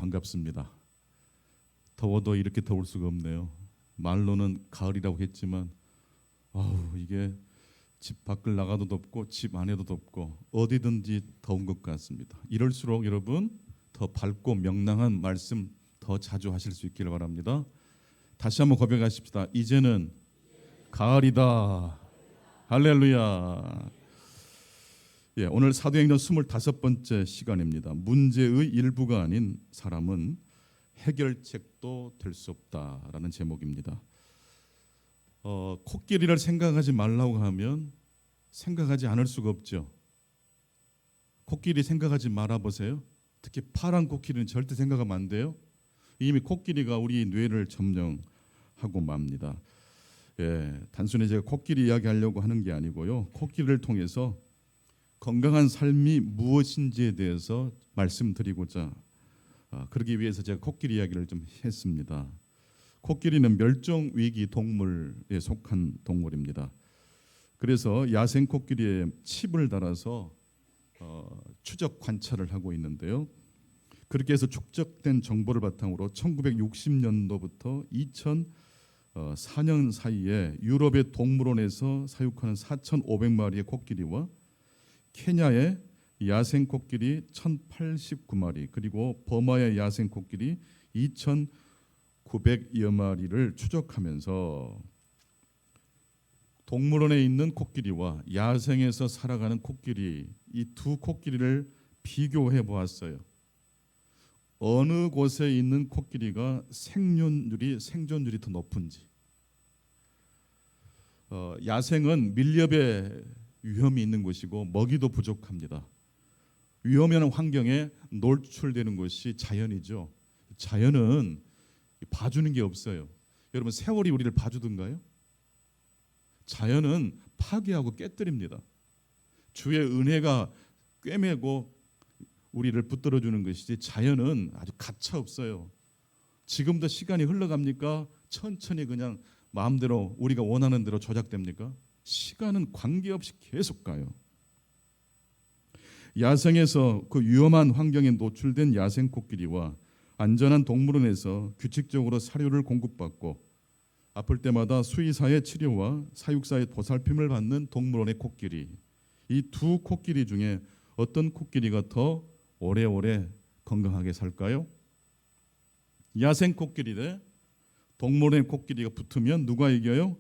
반갑습니다. 더워도 이렇게 더울 수가 없네요. 말로는 가을이라고 했지만 이게 집 밖을 나가도 덥고 집 안에도 덥고 어디든지 더운 것 같습니다. 이럴수록 여러분 더 밝고 명랑한 말씀 더 자주 하실 수 있기를 바랍니다. 다시 한번 고백하십시다. 이제는 가을이다. 할렐루야. 오늘 사도행전 25번째 시간입니다. 문제의 일부가 아닌 사람은 해결책도 될 수 없다라는 제목입니다. 코끼리를 생각하지 말라고 하면 생각하지 않을 수가 없죠. 코끼리 생각하지 말아 보세요. 특히 파란 코끼리는 절대 생각하면 안 돼요. 이미 코끼리가 우리 뇌를 점령하고 맙니다. 단순히 제가 코끼리 이야기하려고 하는 게 아니고요. 코끼리를 통해서 건강한 삶이 무엇인지에 대해서 말씀드리고자 그러기 위해서 제가 코끼리 이야기를 좀 했습니다. 코끼리는 멸종 위기 동물에 속한 동물입니다. 그래서 야생 코끼리에 칩을 달아서 추적 관찰을 하고 있는데요. 그렇게 해서 축적된 정보를 바탕으로 1960년도부터 2004년 사이에 유럽의 동물원에서 사육하는 4,500마리의 코끼리와 케냐의 야생 코끼리 1,089마리 그리고 버마의 야생 코끼리 2,900여 마리를 추적하면서 동물원에 있는 코끼리와 야생에서 살아가는 코끼리 이 두 코끼리를 비교해 보았어요. 어느 곳에 있는 코끼리가 생존율이 더 높은지. 야생은 밀렵의 위험이 있는 곳이고 먹이도 부족합니다. 위험한 환경에 노출되는 것이 자연이죠. 자연은 봐주는 게 없어요. 여러분 세월이 우리를 봐주던가요? 자연은 파괴하고 깨뜨립니다. 주의 은혜가 꿰매고 우리를 붙들어주는 것이지 자연은 아주 가차 없어요. 지금도 시간이 흘러갑니까? 천천히 그냥 마음대로 우리가 원하는 대로 조작됩니까? 시간은 관계없이 계속 가요. 야생에서 그 위험한 환경에 노출된 야생 코끼리와 안전한 동물원에서 규칙적으로 사료를 공급받고 아플 때마다 수의사의 치료와 사육사의 보살핌을 받는 동물원의 코끼리 이 두 코끼리 중에 어떤 코끼리가 더 오래오래 건강하게 살까요? 야생 코끼리 대 동물원의 코끼리가 붙으면 누가 이겨요?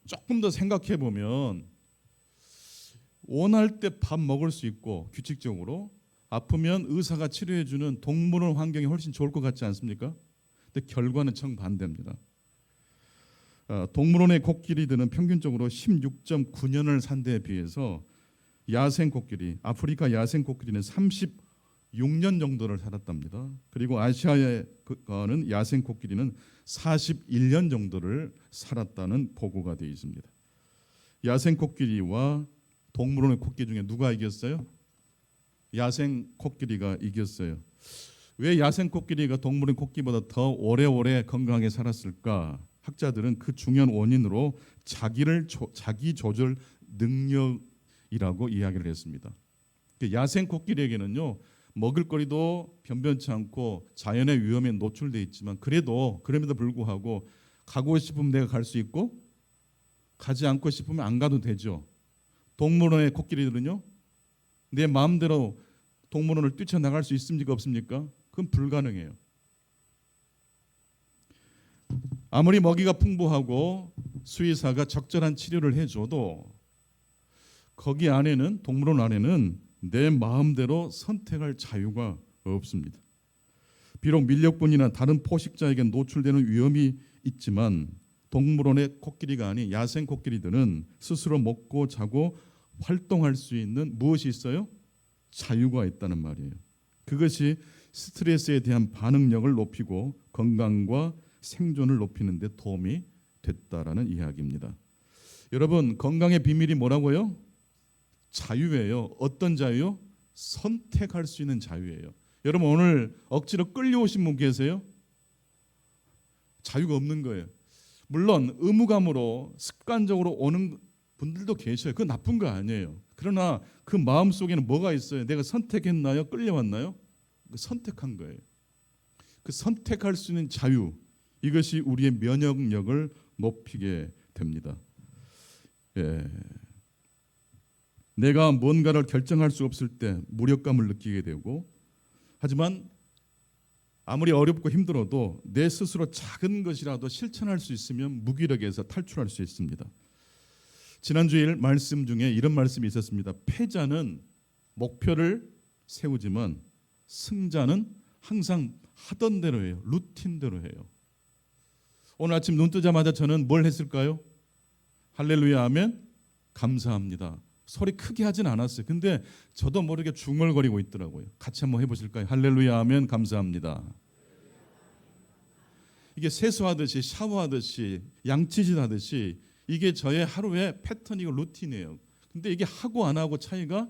조금 더 생각해 보면 원할 때 밥 먹을 수 있고 규칙적으로 아프면 의사가 치료해 주는 동물원 환경이 훨씬 좋을 것 같지 않습니까? 근데 결과는 정반대입니다. 동물원의 코끼리들은 평균적으로 16.9년을 산 데에 비해서 야생 코끼리, 아프리카 야생 코끼리는 36년 정도를 살았답니다. 그리고 아시아에 가는 야생 코끼리는 41년 정도를 살았다는 보고가 되어 있습니다. 야생 코끼리와 동물원의 코끼리 중에 누가 이겼어요? 야생 코끼리가 이겼어요. 왜 야생 코끼리가 동물원 코끼리보다 더 오래오래 건강하게 살았을까? 학자들은 그 중요한 원인으로 자기 조절 능력이라고 이야기를 했습니다. 야생 코끼리에게는요 먹을거리도 변변치 않고 자연의 위험에 노출돼 있지만 그럼에도 불구하고 가고 싶으면 내가 갈 수 있고 가지 않고 싶으면 안 가도 되죠. 동물원의 코끼리들은요 내 마음대로 동물원을 뛰쳐나갈 수 있습니까 없습니까? 그건 불가능해요. 아무리 먹이가 풍부하고 수의사가 적절한 치료를 해줘도 거기 안에는 동물원 안에는 내 마음대로 선택할 자유가 없습니다. 비록 밀렵꾼이나 다른 포식자에게 노출되는 위험이 있지만 동물원의 코끼리가 아닌 야생 코끼리들은 스스로 먹고 자고 활동할 수 있는 무엇이 있어요? 자유가 있다는 말이에요. 그것이 스트레스에 대한 반응력을 높이고 건강과 생존을 높이는 데 도움이 됐다라는 이야기입니다. 여러분 건강의 비밀이 뭐라고요? 자유예요. 어떤 자유요? 선택할 수 있는 자유예요. 여러분 오늘 억지로 끌려오신 분 계세요? 자유가 없는 거예요. 물론 의무감으로 습관적으로 오는 분들도 계셔요. 그건 나쁜 거 아니에요. 그러나 그 마음속에는 뭐가 있어요? 내가 선택했나요? 끌려왔나요? 선택한 거예요. 그 선택할 수 있는 자유, 이것이 우리의 면역력을 높이게 됩니다. 예. 내가 뭔가를 결정할 수 없을 때 무력감을 느끼게 되고, 하지만 아무리 어렵고 힘들어도 내 스스로 작은 것이라도 실천할 수 있으면 무기력에서 탈출할 수 있습니다. 지난주일 말씀 중에 이런 말씀이 있었습니다. 패자는 목표를 세우지만 승자는 항상 하던 대로 해요. 루틴대로 해요. 오늘 아침 눈 뜨자마자 저는 뭘 했을까요? 할렐루야 아멘 감사합니다. 소리 크게 하진 않았어요. 근데 저도 모르게 중얼거리고 있더라고요. 같이 한번 해보실까요? 할렐루야 아멘 감사합니다. 이게 세수하듯이 샤워하듯이 양치질 하듯이 이게 저의 하루의 패턴이고 루틴이에요. 근데 이게 하고 안 하고 차이가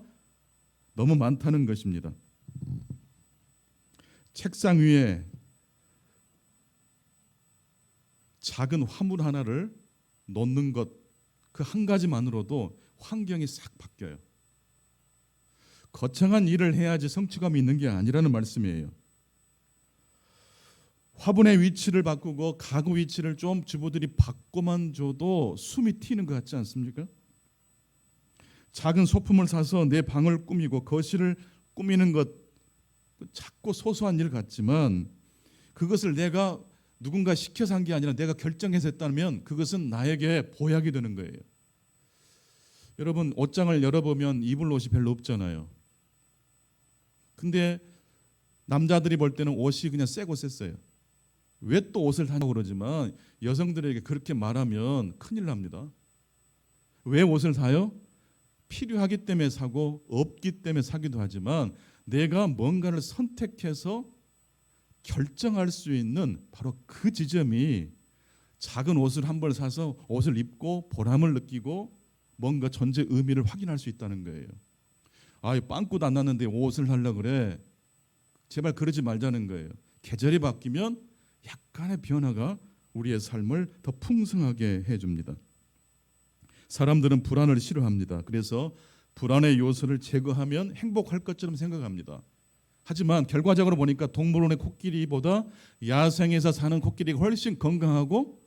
너무 많다는 것입니다. 책상 위에 작은 화물 하나를 놓는 것, 그 한 가지만으로도 환경이 싹 바뀌어요. 거창한 일을 해야지 성취감이 있는 게 아니라는 말씀이에요. 화분의 위치를 바꾸고 가구 위치를 좀 주부들이 바꿔만 줘도 숨이 튀는 것 같지 않습니까? 작은 소품을 사서 내 방을 꾸미고 거실을 꾸미는 것, 작고 소소한 일 같지만 그것을 내가 누군가 시켜서 한 게 아니라 내가 결정해서 했다면 그것은 나에게 보약이 되는 거예요. 여러분, 옷장을 열어보면 입을 옷이 별로 없잖아요. 근데 남자들이 볼 때는 옷이 그냥 새고 셌어요. 왜 또 옷을 사냐고 그러지만 여성들에게 그렇게 말하면 큰일 납니다. 왜 옷을 사요? 필요하기 때문에 사고 없기 때문에 사기도 하지만 내가 뭔가를 선택해서 결정할 수 있는 바로 그 지점이 작은 옷을 한 벌 사서 옷을 입고 보람을 느끼고 뭔가 존재 의미를 확인할 수 있다는 거예요. 아, 빵꾸도 안 났는데 옷을 하려고 그래. 제발 그러지 말자는 거예요. 계절이 바뀌면 약간의 변화가 우리의 삶을 더 풍성하게 해줍니다. 사람들은 불안을 싫어합니다. 그래서 불안의 요소를 제거하면 행복할 것처럼 생각합니다. 하지만 결과적으로 보니까 동물원의 코끼리보다 야생에서 사는 코끼리가 훨씬 건강하고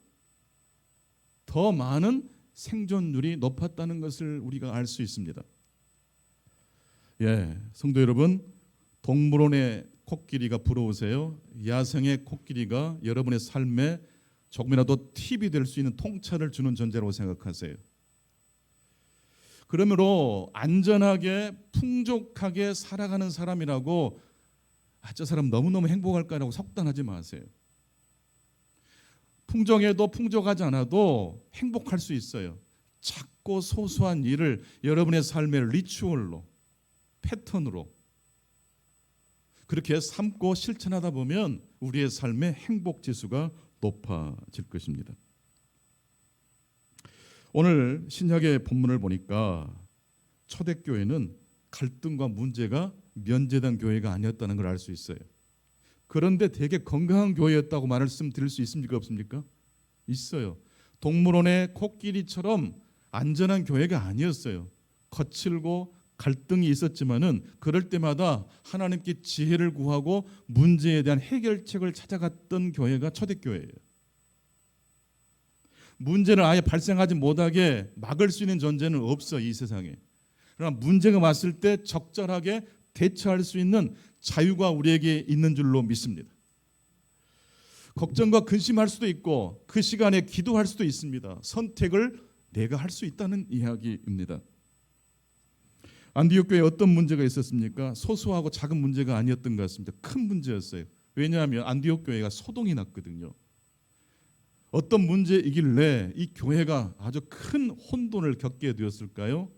더 많은 생존율이 높았다는 것을 우리가 알 수 있습니다. 예, 성도 여러분, 동물원의 코끼리가 부러우세요? 야생의 코끼리가 여러분의 삶에 조금이라도 팁이 될 수 있는 통찰을 주는 존재라고 생각하세요. 그러므로 안전하게 풍족하게 살아가는 사람이라고 저 사람 너무너무 행복할까라고 속단하지 마세요. 풍족해도 풍족하지 않아도 행복할 수 있어요. 작고 소소한 일을 여러분의 삶의 리추얼로, 패턴으로 그렇게 삼고 실천하다 보면 우리의 삶의 행복 지수가 높아질 것입니다. 오늘 신약의 본문을 보니까 초대교회는 갈등과 문제가 면제된 교회가 아니었다는 걸 알 수 있어요. 그런데 되게 건강한 교회였다고 말씀드릴 수 있습니까? 없습니까? 있어요. 동물원의 코끼리처럼 안전한 교회가 아니었어요. 거칠고 갈등이 있었지만은 그럴 때마다 하나님께 지혜를 구하고 문제에 대한 해결책을 찾아갔던 교회가 초대교회예요. 문제를 아예 발생하지 못하게 막을 수 있는 존재는 없어, 이 세상에. 그러나 문제가 왔을 때 적절하게 대처할 수 있는 자유가 우리에게 있는 줄로 믿습니다. 걱정과 근심할 수도 있고 그 시간에 기도할 수도 있습니다. 선택을 내가 할 수 있다는 이야기입니다. 안디옥 교회에 어떤 문제가 있었습니까? 소소하고 작은 문제가 아니었던 것 같습니다. 큰 문제였어요. 왜냐하면 안디옥 교회가 소동이 났거든요. 어떤 문제이길래 이 교회가 아주 큰 혼돈을 겪게 되었을까요?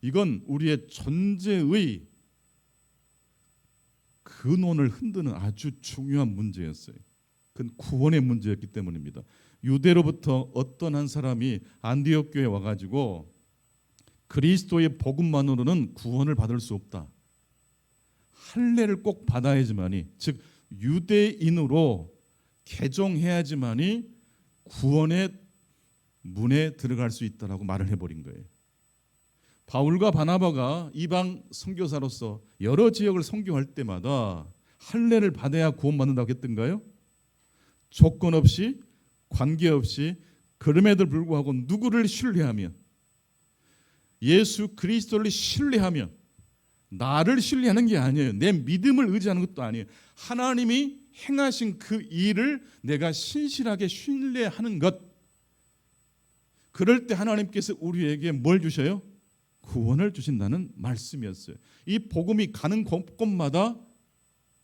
이건 우리의 존재의 근원을 흔드는 아주 중요한 문제였어요. 그건 구원의 문제였기 때문입니다. 유대로부터 어떤 한 사람이 안디옥 교회에 와가지고 그리스도의 복음만으로는 구원을 받을 수 없다. 할례를 꼭 받아야지만이, 즉 유대인으로 개종해야지만이 구원의 문에 들어갈 수 있다라고 말을 해버린 거예요. 바울과 바나바가 이방 선교사로서 여러 지역을 선교할 때마다 할례를 받아야 구원받는다고 했던가요? 조건 없이, 관계없이, 그럼에도 불구하고 누구를 신뢰하면, 예수 그리스도를 신뢰하면, 나를 신뢰하는 게 아니에요. 내 믿음을 의지하는 것도 아니에요. 하나님이 행하신 그 일을 내가 신실하게 신뢰하는 것. 그럴 때 하나님께서 우리에게 뭘 주셔요? 구원을 주신다는 말씀이었어요. 이 복음이 가는 곳곳마다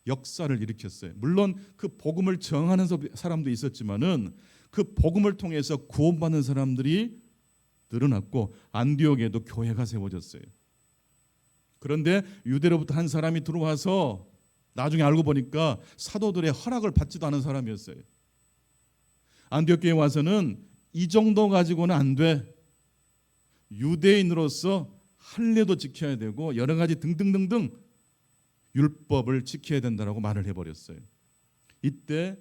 역사를 일으켰어요. 물론 그 복음을 정하는 사람도 있었지만은 그 복음을 통해서 구원받는 사람들이 늘어났고 안디옥에도 교회가 세워졌어요. 그런데 유대로부터 한 사람이 들어와서 나중에 알고 보니까 사도들의 허락을 받지도 않은 사람이었어요. 안디옥 교회에 와서는 이 정도 가지고는 안 돼. 유대인으로서 할례도 지켜야 되고 여러 가지 등등등등 율법을 지켜야 된다라고 말을 해버렸어요. 이때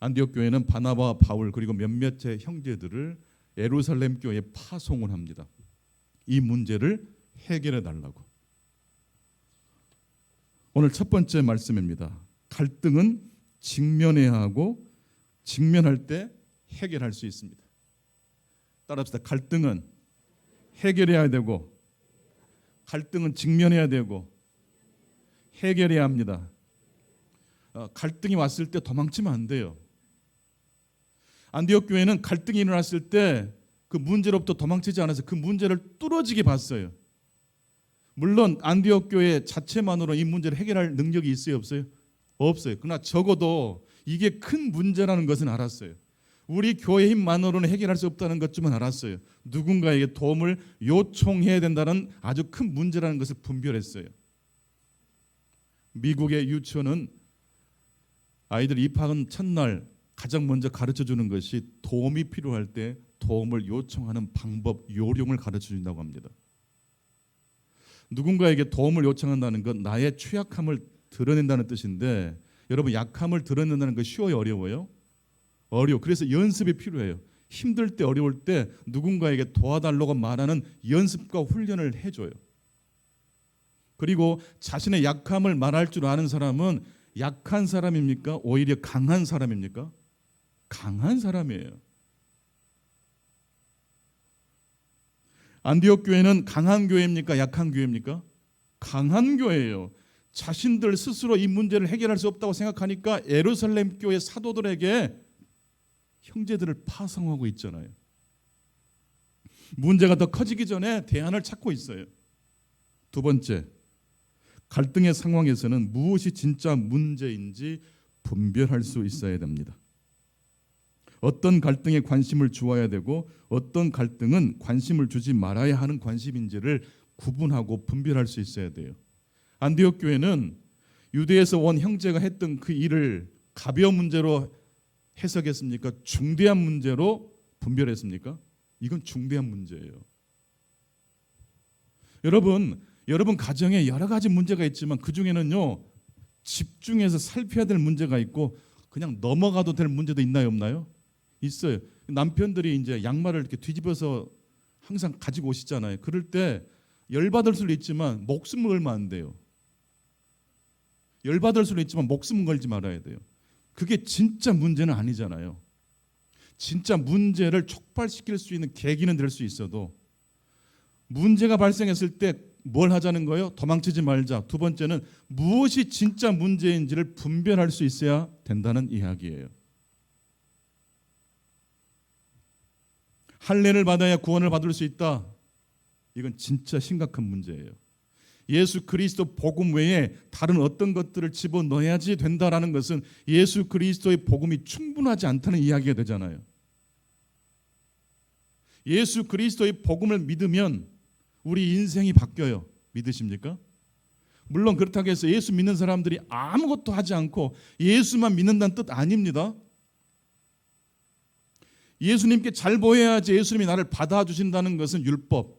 안디옥 교회는 바나바와 바울 그리고 몇몇의 형제들을 예루살렘 교회에 파송을 합니다. 이 문제를 해결해 달라고. 오늘 첫 번째 말씀입니다. 갈등은 직면해야 하고 직면할 때 해결할 수 있습니다. 따라합시다. 갈등은 해결해야 되고 갈등은 직면해야 되고 해결해야 합니다. 갈등이 왔을 때 도망치면 안 돼요. 안디옥 교회는 갈등이 일어났을 때 그 문제로부터 도망치지 않아서 그 문제를 뚫어지게 봤어요. 물론 안디옥 교회 자체만으로 이 문제를 해결할 능력이 있어요, 없어요? 없어요. 그러나 적어도 이게 큰 문제라는 것은 알았어요. 우리 교회 힘만으로는 해결할 수 없다는 것쯤은 알았어요. 누군가에게 도움을 요청해야 된다는 아주 큰 문제라는 것을 분별했어요. 미국의 유치원은 아이들 입학은 첫날 가장 먼저 가르쳐주는 것이 도움이 필요할 때 도움을 요청하는 방법, 요령을 가르쳐준다고 합니다. 누군가에게 도움을 요청한다는 건 나의 취약함을 드러낸다는 뜻인데 여러분 약함을 드러낸다는 거 쉬워요, 어려워요? 어려워. 그래서 연습이 필요해요. 힘들 때 어려울 때 누군가에게 도와달라고 말하는 연습과 훈련을 해줘요. 그리고 자신의 약함을 말할 줄 아는 사람은 약한 사람입니까? 오히려 강한 사람입니까? 강한 사람이에요. 안디옥 교회는 강한 교회입니까? 약한 교회입니까? 강한 교회예요. 자신들 스스로 이 문제를 해결할 수 없다고 생각하니까 예루살렘 교회 사도들에게 형제들을 파송하고 있잖아요. 문제가 더 커지기 전에 대안을 찾고 있어요. 두 번째, 갈등의 상황에서는 무엇이 진짜 문제인지 분별할 수 있어야 됩니다. 어떤 갈등에 관심을 주어야 되고 어떤 갈등은 관심을 주지 말아야 하는 관심인지를 구분하고 분별할 수 있어야 돼요. 안디옥 교회는 유대에서 온 형제가 했던 그 일을 가벼운 문제로 해석했습니까? 중대한 문제로 분별했습니까? 이건 중대한 문제예요. 여러분 가정에 여러 가지 문제가 있지만 그 중에는요 집중해서 살펴야 될 문제가 있고 그냥 넘어가도 될 문제도 있나요, 없나요? 있어요. 남편들이 이제 양말을 이렇게 뒤집어서 항상 가지고 오시잖아요. 그럴 때 열받을 수도 있지만 목숨을 걸면 안 돼요. 열받을 수도 있지만 목숨 걸지 말아야 돼요. 그게 진짜 문제는 아니잖아요. 진짜 문제를 촉발시킬 수 있는 계기는 될 수 있어도 문제가 발생했을 때 뭘 하자는 거예요? 도망치지 말자. 두 번째는 무엇이 진짜 문제인지를 분별할 수 있어야 된다는 이야기예요. 할례를 받아야 구원을 받을 수 있다. 이건 진짜 심각한 문제예요. 예수 그리스도 복음 외에 다른 어떤 것들을 집어넣어야지 된다라는 것은 예수 그리스도의 복음이 충분하지 않다는 이야기가 되잖아요. 예수 그리스도의 복음을 믿으면 우리 인생이 바뀌어요. 믿으십니까? 물론 그렇다고 해서 예수 믿는 사람들이 아무것도 하지 않고 예수만 믿는다는 뜻 아닙니다. 예수님께 잘 보여야지 예수님이 나를 받아주신다는 것은 율법.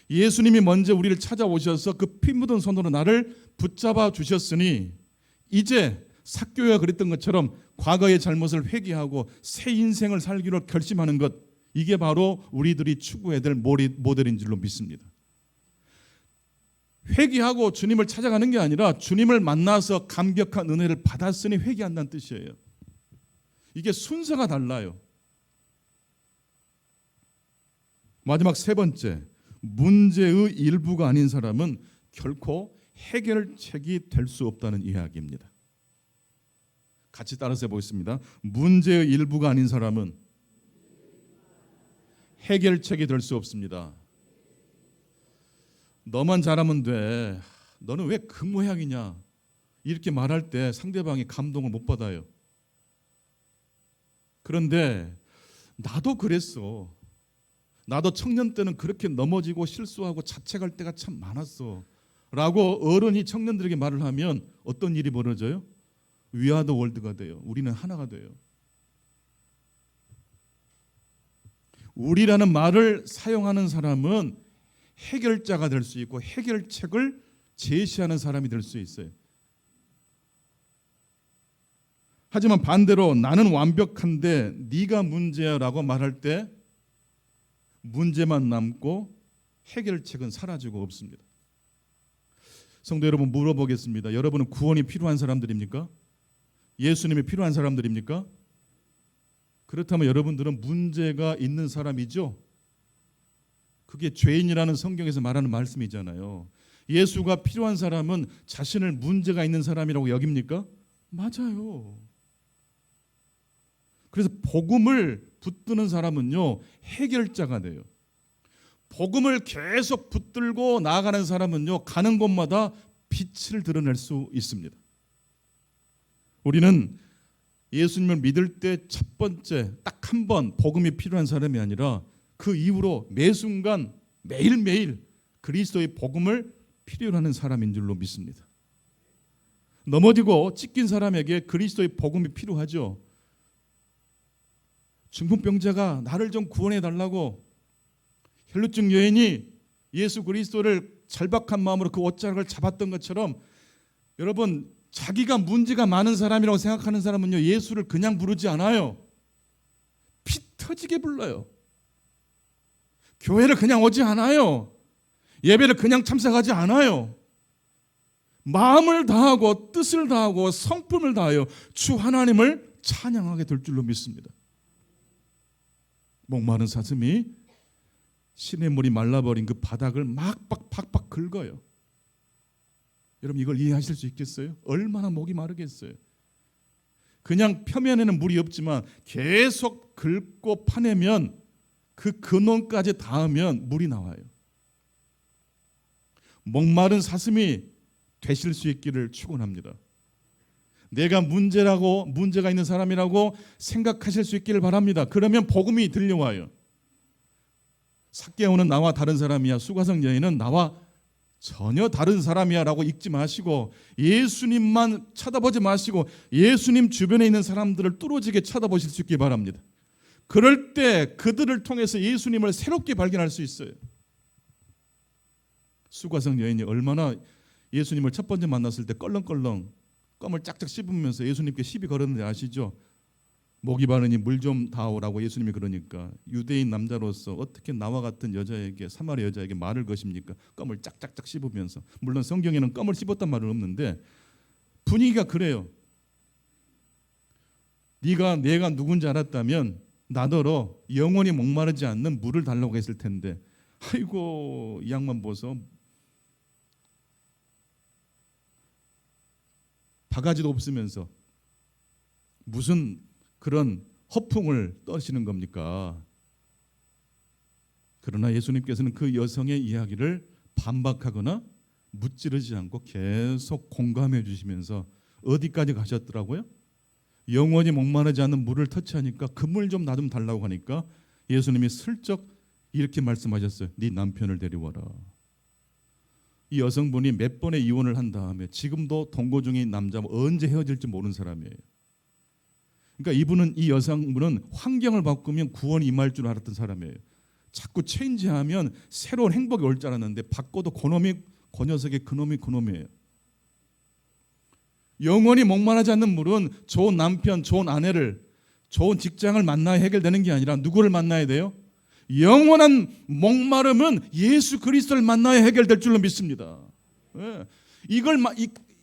예수님이 먼저 우리를 찾아오셔서 그 피 묻은 손으로 나를 붙잡아 주셨으니 이제 삭개오가 그랬던 것처럼 과거의 잘못을 회개하고 새 인생을 살기로 결심하는 것, 이게 바로 우리들이 추구해야 될 모델인 줄로 믿습니다. 회개하고 주님을 찾아가는 게 아니라 주님을 만나서 감격한 은혜를 받았으니 회개한다는 뜻이에요. 이게 순서가 달라요. 마지막 세 번째, 문제의 일부가 아닌 사람은 결코 해결책이 될 수 없다는 이야기입니다. 같이 따라서 해보겠습니다. 문제의 일부가 아닌 사람은 해결책이 될 수 없습니다. 너만 잘하면 돼. 너는 왜 그 모양이냐? 이렇게 말할 때 상대방이 감동을 못 받아요. 그런데 나도 그랬어. 나도 청년 때는 그렇게 넘어지고 실수하고 자책할 때가 참 많았어. 라고 어른이 청년들에게 말을 하면 어떤 일이 벌어져요? We are the world가 돼요. 우리는 하나가 돼요. 우리라는 말을 사용하는 사람은 해결자가 될 수 있고 해결책을 제시하는 사람이 될 수 있어요. 하지만 반대로 나는 완벽한데 네가 문제야라고 말할 때 문제만 남고 해결책은 사라지고 없습니다. 성도 여러분, 물어보겠습니다. 여러분은 구원이 필요한 사람들입니까? 예수님이 필요한 사람들입니까? 그렇다면 여러분들은 문제가 있는 사람이죠? 그게 죄인이라는 성경에서 말하는 말씀이잖아요. 예수가 필요한 사람은 자신을 문제가 있는 사람이라고 여깁니까? 맞아요. 그래서 복음을 붙드는 사람은요, 해결자가 돼요. 복음을 계속 붙들고 나아가는 사람은요, 가는 곳마다 빛을 드러낼 수 있습니다. 우리는 예수님을 믿을 때 첫 번째 딱 한 번 복음이 필요한 사람이 아니라 그 이후로 매 순간 매일매일 그리스도의 복음을 필요로 하는 사람인 줄로 믿습니다. 넘어지고 찢긴 사람에게 그리스도의 복음이 필요하죠. 중풍병자가 나를 좀 구원해 달라고 혈루증 여인이 예수 그리스도를 절박한 마음으로 그 옷자락을 잡았던 것처럼 여러분, 자기가 문제가 많은 사람이라고 생각하는 사람은요, 예수를 그냥 부르지 않아요. 피 터지게 불러요. 교회를 그냥 오지 않아요. 예배를 그냥 참석하지 않아요. 마음을 다하고 뜻을 다하고 성품을 다하여 주 하나님을 찬양하게 될 줄로 믿습니다. 목마른 사슴이 시냇물이 말라버린 그 바닥을 막 팍팍 긁어요. 여러분, 이걸 이해하실 수 있겠어요? 얼마나 목이 마르겠어요? 그냥 표면에는 물이 없지만 계속 긁고 파내면 그 근원까지 닿으면 물이 나와요. 목마른 사슴이 되실 수 있기를 축원합니다. 내가 문제가 있는 사람이라고 생각하실 수 있기를 바랍니다. 그러면 복음이 들려와요. 삭개오는 나와 다른 사람이야, 수가성 여인은 나와 전혀 다른 사람이야 라고 읽지 마시고 예수님만 쳐다보지 마시고 예수님 주변에 있는 사람들을 뚫어지게 쳐다보실 수 있기 바랍니다. 그럴 때 그들을 통해서 예수님을 새롭게 발견할 수 있어요. 수가성 여인이 얼마나 예수님을 첫 번째 만났을 때 껄렁껄렁 껌을 짝짝 씹으면서 예수님께 시비 걸었는지 아시죠? 목이 마르니 물 좀 다오라고 예수님이 그러니까 유대인 남자로서 어떻게 나와 같은 여자에게, 사마리아 여자에게 말을 거십니까? 껌을 짝짝짝 씹으면서. 물론 성경에는 껌을 씹었단 말은 없는데 분위기가 그래요. 내가 누군지 알았다면 나더러 영원히 목마르지 않는 물을 달라고 했을 텐데, 아이고 이 양만 보소, 바가지도 없으면서 무슨 그런 허풍을 떠시는 겁니까? 그러나 예수님께서는 그 여성의 이야기를 반박하거나 무찌르지 않고 계속 공감해 주시면서 어디까지 가셨더라고요? 영원히 목마르지 않는 물을 터치하니까 그 물 좀 나 좀 달라고 하니까 예수님이 슬쩍 이렇게 말씀하셨어요. 네 남편을 데려와라. 이 여성분이 몇 번의 이혼을 한 다음에 지금도 동거 중인 남자와 언제 헤어질지 모르는 사람이에요. 그러니까 이 여성분은 환경을 바꾸면 구원이 임할 줄 알았던 사람이에요. 자꾸 체인지하면 새로운 행복이 올 줄 알았는데 바꿔도 그 녀석의 그놈이에요. 영원히 목마르지 않는 물은 좋은 남편, 좋은 아내를, 좋은 직장을 만나야 해결되는 게 아니라 누구를 만나야 돼요? 영원한 목마름은 예수 그리스도를 만나야 해결될 줄로 믿습니다. 예. 이걸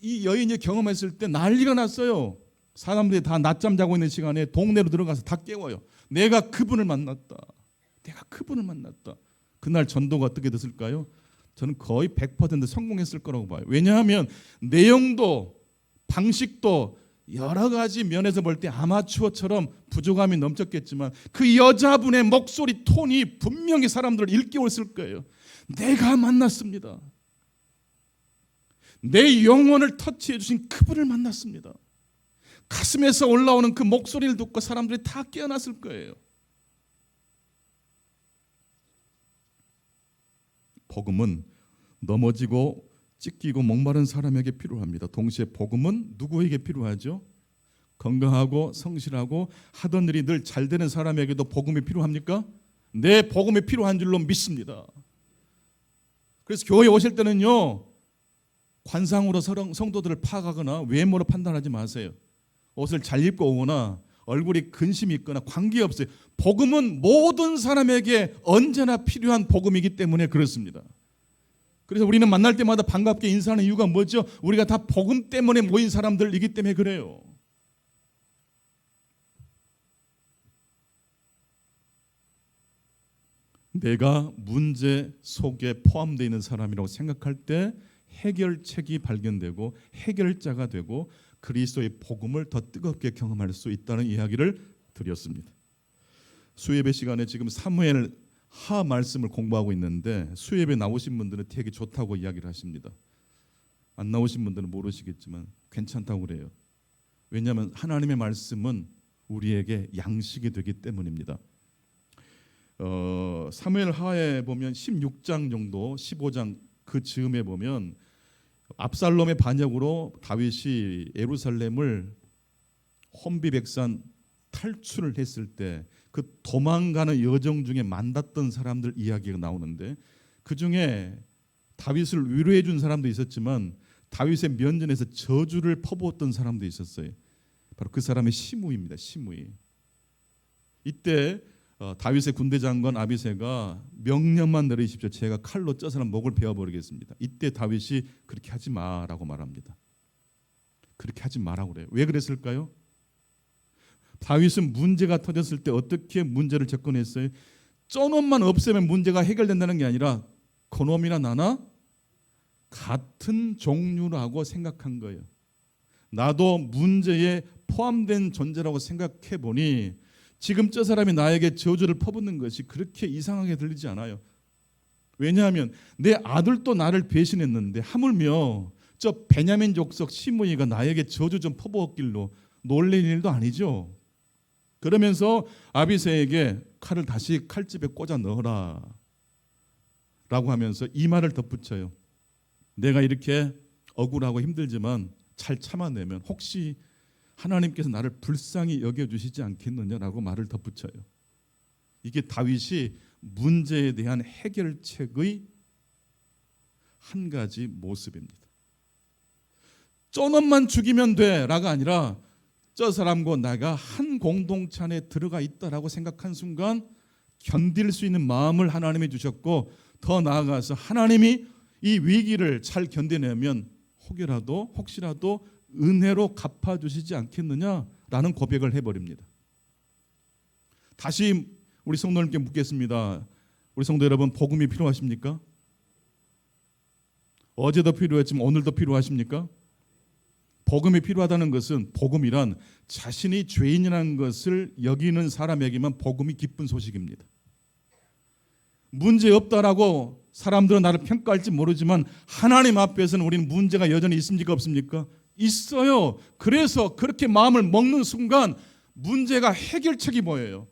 이 여인이 경험했을 때 난리가 났어요. 사람들이 다 낮잠 자고 있는 시간에 동네로 들어가서 다 깨워요. 내가 그분을 만났다. 내가 그분을 만났다. 그날 전도가 어떻게 됐을까요? 저는 거의 100% 성공했을 거라고 봐요. 왜냐하면 내용도 방식도 여러 가지 면에서 볼 때 아마추어처럼 부족함이 넘쳤겠지만 그 여자분의 목소리 톤이 분명히 사람들을 일깨웠을 거예요. 내가 만났습니다. 내 영혼을 터치해 주신 그분을 만났습니다. 가슴에서 올라오는 그 목소리를 듣고 사람들이 다 깨어났을 거예요. 복음은 넘어지고 찢기고 목마른 사람에게 필요합니다. 동시에 복음은 누구에게 필요하죠? 건강하고 성실하고 하던 일이 늘 잘 되는 사람에게도 복음이 필요합니까? 네, 복음이 필요한 줄로 믿습니다. 그래서 교회에 오실 때는요, 관상으로 성도들을 파악하거나 외모로 판단하지 마세요. 옷을 잘 입고 오거나 얼굴이 근심이 있거나 관계없어요. 복음은 모든 사람에게 언제나 필요한 복음이기 때문에 그렇습니다. 그래서 우리는 만날 때마다 반갑게 인사하는 이유가 뭐죠? 우리가 다 복음 때문에 모인 사람들이기 때문에 그래요. 내가 문제 속에 포함되어 있는 사람이라고 생각할 때 해결책이 발견되고 해결자가 되고 그리스도의 복음을 더 뜨겁게 경험할 수 있다는 이야기를 드렸습니다. 수예배 시간에 지금 사무엘 하 말씀을 공부하고 있는데 수예배 나오신 분들은 되게 좋다고 이야기를 하십니다. 안 나오신 분들은 모르시겠지만 괜찮다고 그래요. 왜냐하면 하나님의 말씀은 우리에게 양식이 되기 때문입니다. 사무엘 하에 보면 16장 정도 15장 그 즈음에 보면 압살롬의 반역으로 다윗이 예루살렘을 혼비백산 탈출을 했을 때 그 도망가는 여정 중에 만났던 사람들 이야기가 나오는데 그 중에 다윗을 위로해 준 사람도 있었지만 다윗의 면전에서 저주를 퍼부었던 사람도 있었어요. 바로 그 사람이 시므이입니다. 시므이. 이때 다윗의 군대 장관 아비새가 명령만 내리십시오. 제가 칼로 저 사람 목을 베어버리겠습니다. 이때 다윗이 그렇게 하지 마라고 말합니다. 그렇게 하지 마라고 그래요. 왜 그랬을까요? 다윗은 문제가 터졌을 때 어떻게 문제를 접근했어요? 저놈만 없애면 문제가 해결된다는 게 아니라 그놈이나 나나 같은 종류라고 생각한 거예요. 나도 문제에 포함된 존재라고 생각해 보니 지금 저 사람이 나에게 저주를 퍼붓는 것이 그렇게 이상하게 들리지 않아요. 왜냐하면 내 아들도 나를 배신했는데 하물며 저 베냐민 족속 시므이가 나에게 저주 좀 퍼부었길로 놀랄 일도 아니죠. 그러면서 아비새에게 칼을 다시 칼집에 꽂아 넣어라 라고 하면서 이 말을 덧붙여요. 내가 이렇게 억울하고 힘들지만 잘 참아내면 혹시 하나님께서 나를 불쌍히 여겨주시지 않겠느냐라고 말을 덧붙여요. 이게 다윗이 문제에 대한 해결책의 한 가지 모습입니다. 저놈만 죽이면 돼라가 아니라 저 사람과 내가 한 공동체 안에 들어가 있다라고 생각한 순간 견딜 수 있는 마음을 하나님이 주셨고 더 나아가서 하나님이 이 위기를 잘 견뎌내면 혹시라도 은혜로 갚아주시지 않겠느냐라는 고백을 해버립니다. 다시 우리 성도님께 묻겠습니다. 우리 성도 여러분, 복음이 필요하십니까? 어제도 필요했지만 오늘도 필요하십니까? 복음이 필요하다는 것은 복음이란 자신이 죄인이라는 것을 여기는 사람에게만 복음이 기쁜 소식입니다. 문제 없다라고 사람들은 나를 평가할지 모르지만 하나님 앞에서는 우리는 문제가 여전히 있습니까? 없습니까? 있어요. 그래서 그렇게 마음을 먹는 순간 문제가 해결책이 보여요.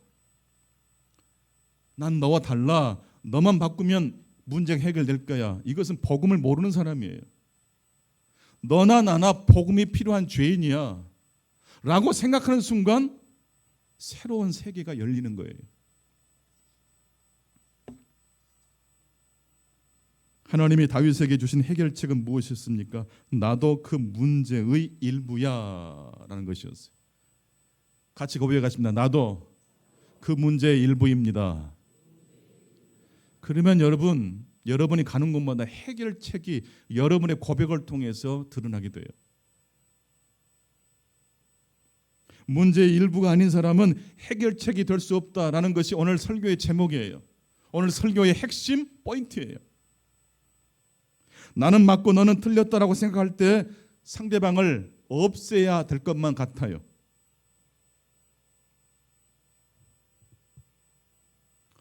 난 너와 달라. 너만 바꾸면 문제가 해결될 거야. 이것은 복음을 모르는 사람이에요. 너나 나나 복음이 필요한 죄인이야 라고 생각하는 순간 새로운 세계가 열리는 거예요. 하나님이 다윗에게 주신 해결책은 무엇이었습니까? 나도 그 문제의 일부야 라는 것이었어요. 같이 고백하겠습니다. 나도 그 문제의 일부입니다. 그러면 여러분, 여러분이 가는 곳마다 해결책이 여러분의 고백을 통해서 드러나게 돼요. 문제의 일부가 아닌 사람은 해결책이 될 수 없다라는 것이 오늘 설교의 제목이에요. 오늘 설교의 핵심 포인트예요. 나는 맞고 너는 틀렸다라고 생각할 때 상대방을 없애야 될 것만 같아요.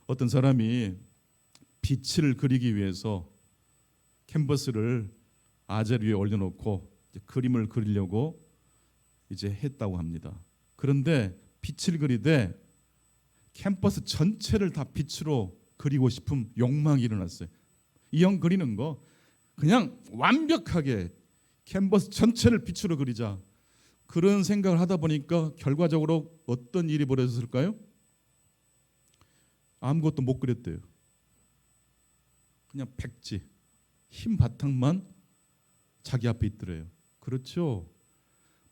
어떤 사람이 빛을 그리기 위해서 캔버스를 아젤 위에 올려놓고 그림을 그리려고 이제 했다고 합니다. 그런데 빛을 그리되 캔버스 전체를 다 빛으로 그리고 싶은 욕망이 일어났어요. 이 형 그리는 거 그냥 완벽하게 캔버스 전체를 빛으로 그리자. 그런 생각을 하다 보니까 결과적으로 어떤 일이 벌어졌을까요? 아무것도 못 그렸대요. 그냥 백지, 흰 바탕만 자기 앞에 있더래요. 그렇죠?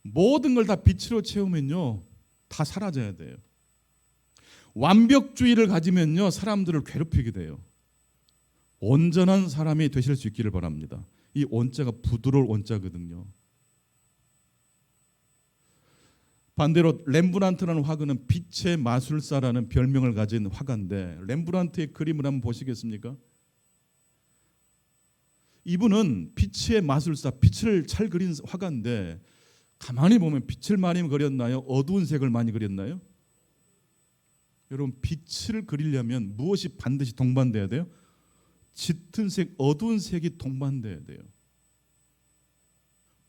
모든 걸 다 빛으로 채우면요, 다 사라져야 돼요. 완벽주의를 가지면요, 사람들을 괴롭히게 돼요. 온전한 사람이 되실 수 있기를 바랍니다. 이 온자가 부드러울 온자거든요. 반대로 렘브란트라는 화가는 빛의 마술사라는 별명을 가진 화가인데, 렘브란트의 그림을 한번 보시겠습니까? 이분은 빛의 마술사, 빛을 잘 그린 화가인데 가만히 보면 빛을 많이 그렸나요? 어두운 색을 많이 그렸나요? 여러분, 빛을 그리려면 무엇이 반드시 동반돼야 돼요? 짙은 색, 어두운 색이 동반돼야 돼요.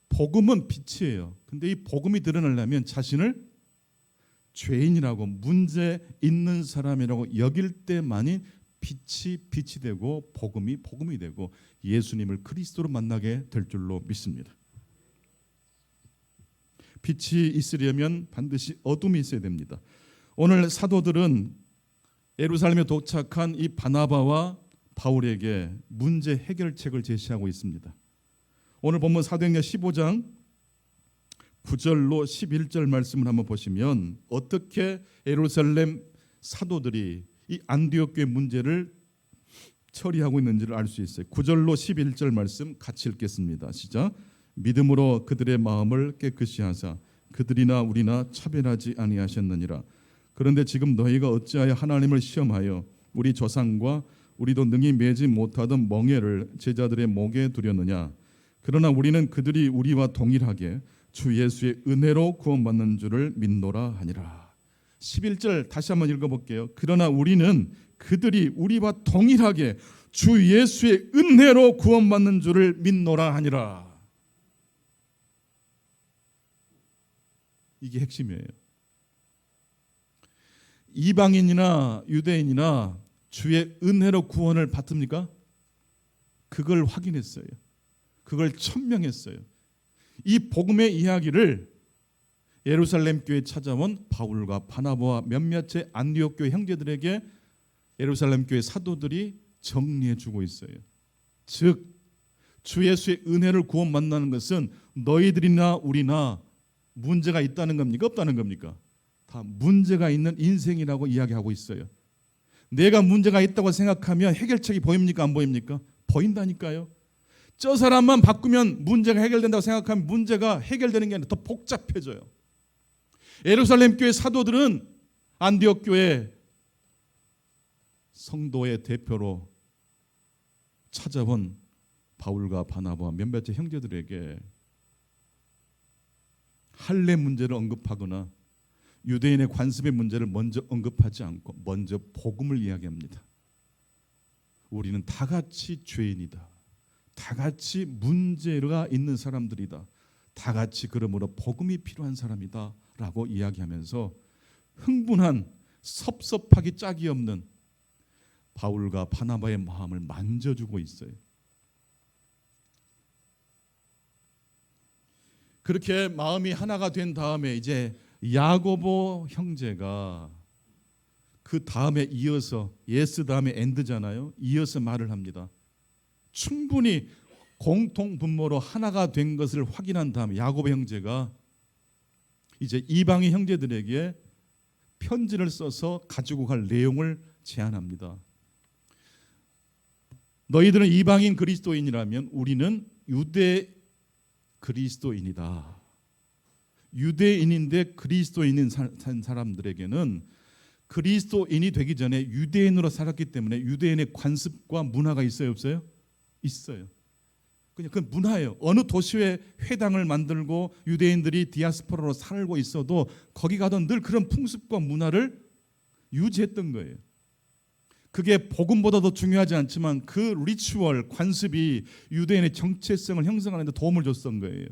복음은 빛이에요. 근데 이 복음이 드러나려면 자신을 죄인이라고, 문제 있는 사람이라고 여길 때만이 빛이 되고 복음이 되고 예수님을 그리스도로 만나게 될 줄로 믿습니다. 빛이 있으려면 반드시 어둠이 있어야 됩니다. 오늘 사도들은 예루살렘에 도착한 이 바나바와 바울에게 문제 해결책을 제시하고 있습니다. 오늘 본문 사도행전 15장 9절로 11절 말씀을 한번 보시면 어떻게 예루살렘 사도들이 이 안디옥 교회 문제를 처리하고 있는지를 알 수 있어요. 9절로 11절 말씀 같이 읽겠습니다. 시작. 믿음으로 그들의 마음을 깨끗이 하사 그들이나 우리나 차별하지 아니하셨느니라. 그런데 지금 너희가 어찌하여 하나님을 시험하여 우리 조상과 우리도 능히 매지 못하던 멍에를 제자들의 목에 두렸느냐. 그러나 우리는 그들이 우리와 동일하게 주 예수의 은혜로 구원받는 줄을 믿노라 하니라. 11절 다시 한번 읽어볼게요. 그러나 우리는 그들이 우리와 동일하게 주 예수의 은혜로 구원받는 줄을 믿노라 하니라. 이게 핵심이에요. 이방인이나 유대인이나 주의 은혜로 구원을 받습니까? 그걸 확인했어요. 그걸 천명했어요. 이 복음의 이야기를 예루살렘 교회에 찾아온 바울과 바나바와 몇몇의 안디옥 교회 형제들에게 예루살렘 교회 사도들이 정리해 주고 있어요. 즉 주 예수의 은혜를 구원 만나는 것은 너희들이나 우리나 문제가 있다는 겁니까? 없다는 겁니까? 다 문제가 있는 인생이라고 이야기하고 있어요. 내가 문제가 있다고 생각하면 해결책이 보입니까? 안 보입니까? 보인다니까요. 저 사람만 바꾸면 문제가 해결된다고 생각하면 문제가 해결되는 게 아니라 더 복잡해져요. 예루살렘 교회 사도들은 안디옥 교회 성도의 대표로 찾아온 바울과 바나바와 몇몇의 형제들에게 할례 문제를 언급하거나 유대인의 관습의 문제를 먼저 언급하지 않고 먼저 복음을 이야기합니다. 우리는 다 같이 죄인이다. 다 같이 문제가 있는 사람들이다. 다 같이 그러므로 복음이 필요한 사람이다 라고 이야기하면서 흥분한 섭섭하기 짝이 없는 바울과 바나바의 마음을 만져주고 있어요. 그렇게 마음이 하나가 된 다음에 이제 야고보 형제가 그 다음에 이어서 예스 다음에 엔드잖아요. 이어서 말을 합니다. 충분히 공통 분모로 하나가 된 것을 확인한 다음에 야고보 형제가 이제 이방인 형제들에게 편지를 써서 가지고 갈 내용을 제안합니다. 너희들은 이방인 그리스도인이라면 우리는 유대 그리스도인이다. 유대인인데 그리스도인인 사람들에게는 그리스도인이 되기 전에 유대인으로 살았기 때문에 유대인의 관습과 문화가 있어요, 없어요? 있어요. 그냥 그 문화예요. 어느 도시에 회당을 만들고 유대인들이 디아스포라로 살고 있어도 거기 가던 늘 그런 풍습과 문화를 유지했던 거예요. 그게 복음보다 더 중요하지 않지만 그 리추얼, 관습이 유대인의 정체성을 형성하는 데 도움을 줬던 거예요.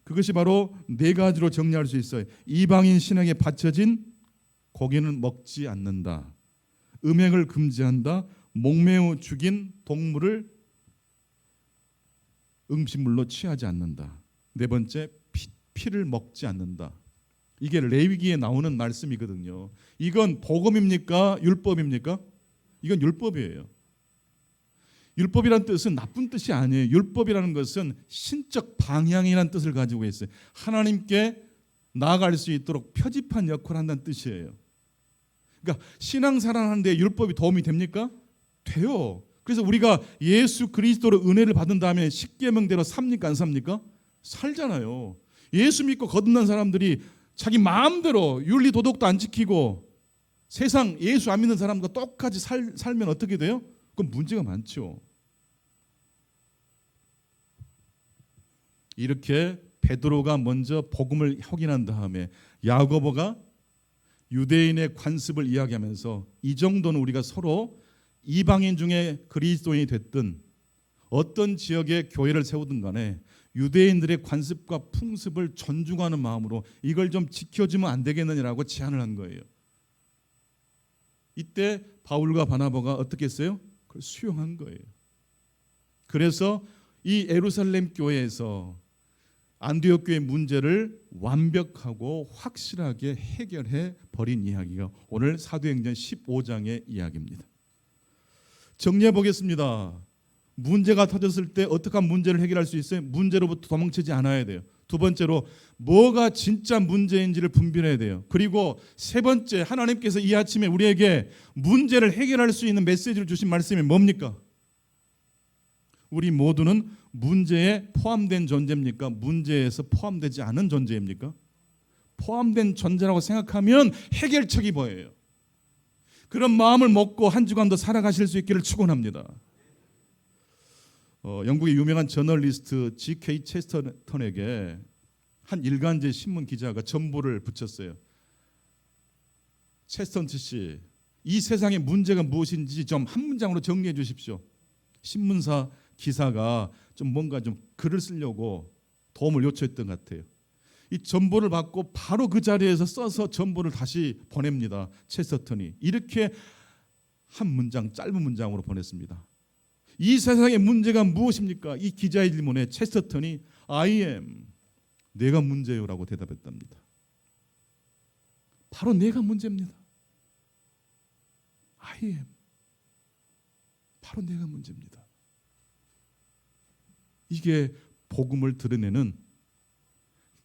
그것이 바로 네 가지로 정리할 수 있어요. 이방인 신에게 바쳐진 고기는 먹지 않는다. 음행을 금지한다. 목매어 죽인 동물을 음식물로 취하지 않는다. 네 번째, 피를 먹지 않는다. 이게 레위기에 나오는 말씀이거든요. 이건 복음입니까? 율법입니까? 이건 율법이에요. 율법이라는 뜻은 나쁜 뜻이 아니에요. 율법이라는 것은 신적 방향이라는 뜻을 가지고 있어요. 하나님께 나아갈 수 있도록 표지판 역할을 한다는 뜻이에요. 그러니까 신앙생활하는데 율법이 도움이 됩니까? 돼요. 그래서 우리가 예수 그리스도로 은혜를 받은 다음에 십계명대로 삽니까? 안 삽니까? 살잖아요. 예수 믿고 거듭난 사람들이 자기 마음대로 윤리 도덕도 안 지키고 세상 예수 안 믿는 사람과 똑같이 살면 어떻게 돼요? 그건 문제가 많죠. 이렇게 베드로가 먼저 복음을 확인한 다음에 야고보가 유대인의 관습을 이야기하면서 이 정도는 우리가 서로 이방인 중에 그리스도인이 됐든 어떤 지역에 교회를 세우든 간에 유대인들의 관습과 풍습을 존중하는 마음으로 이걸 좀 지켜주면 안 되겠느냐라고 제안을 한 거예요. 이때 바울과 바나바가 어떻게 했어요? 그걸 수용한 거예요. 그래서 이 예루살렘 교회에서 안디옥 교회 문제를 완벽하고 확실하게 해결해 버린 이야기가 오늘 사도행전 15장의 이야기입니다. 정리해 보겠습니다. 문제가 터졌을 때 어떻게 하면 문제를 해결할 수 있어요? 문제로부터 도망치지 않아야 돼요. 두 번째로 뭐가 진짜 문제인지를 분별해야 돼요. 그리고 세 번째, 하나님께서 이 아침에 우리에게 문제를 해결할 수 있는 메시지를 주신 말씀이 뭡니까? 우리 모두는 문제에 포함된 존재입니까? 문제에서 포함되지 않은 존재입니까? 포함된 존재라고 생각하면 해결책이 보여요. 그런 마음을 먹고 한 주간도 살아가실 수 있기를 축원합니다. 영국의 유명한 저널리스트 G.K. 체스터턴에게 한 일간지 신문 기자가 전보를 붙였어요. 체스턴 씨, 이 세상의 문제가 무엇인지 좀 한 문장으로 정리해 주십시오. 신문사 기사가 좀 뭔가 좀 글을 쓰려고 도움을 요청했던 것 같아요. 이 전보를 받고 바로 그 자리에서 써서 전보를 다시 보냅니다. 체스턴이 이렇게 한 문장, 짧은 문장으로 보냈습니다. 이 세상의 문제가 무엇입니까? 이 기자의 질문에 체스턴이 I am, 내가 문제요라고 대답했답니다. 바로 내가 문제입니다. I am, 바로 내가 문제입니다. 이게 복음을 드러내는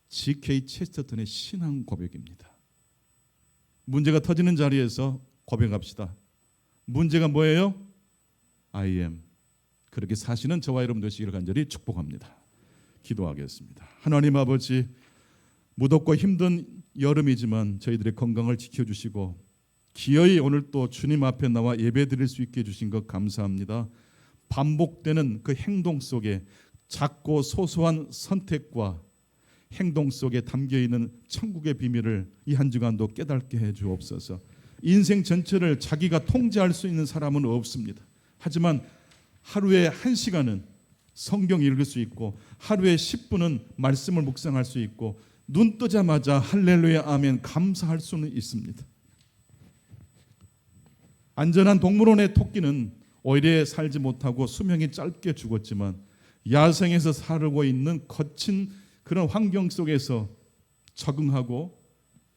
G.K. 체스터턴의 신앙 고백입니다. 문제가 터지는 자리에서 고백합시다. 문제가 뭐예요? I am. 그렇게 사시는 저와 여러분 되시기를 간절히 축복합니다. 기도하겠습니다. 하나님 아버지, 무덥고 힘든 여름이지만 저희들의 건강을 지켜주시고 기어이 오늘 또 주님 앞에 나와 예배드릴 수 있게 해주신 것 감사합니다. 반복되는 그 행동 속에 작고 소소한 선택과 행동 속에 담겨있는 천국의 비밀을 이 한 주간도 깨닫게 해주옵소서. 인생 전체를 자기가 통제할 수 있는 사람은 없습니다. 하지만 하루에 1시간은 성경 읽을 수 있고 하루에 10분은 말씀을 묵상할 수 있고 눈 뜨자마자 할렐루야 아멘 감사할 수는 있습니다. 안전한 동물원의 토끼는 오히려 살지 못하고 수명이 짧게 죽었지만 야생에서 살고 있는 거친 그런 환경 속에서 적응하고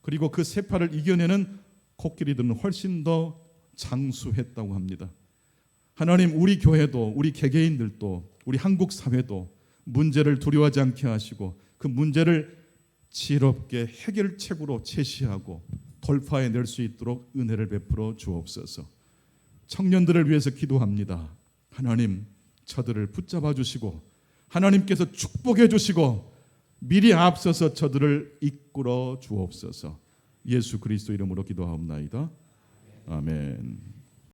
그리고 그 세파를 이겨내는 코끼리들은 훨씬 더 장수했다고 합니다. 하나님, 우리 교회도 우리 개개인들도 우리 한국 사회도 문제를 두려워하지 않게 하시고 그 문제를 지혜롭게 해결책으로 제시하고 돌파해낼 수 있도록 은혜를 베풀어 주옵소서. 청년들을 위해서 기도합니다. 하나님, 저들을 붙잡아 주시고 하나님께서 축복해 주시고 미리 앞서서 저들을 이끌어 주옵소서. 예수 그리스도 이름으로 기도하옵나이다. 아멘.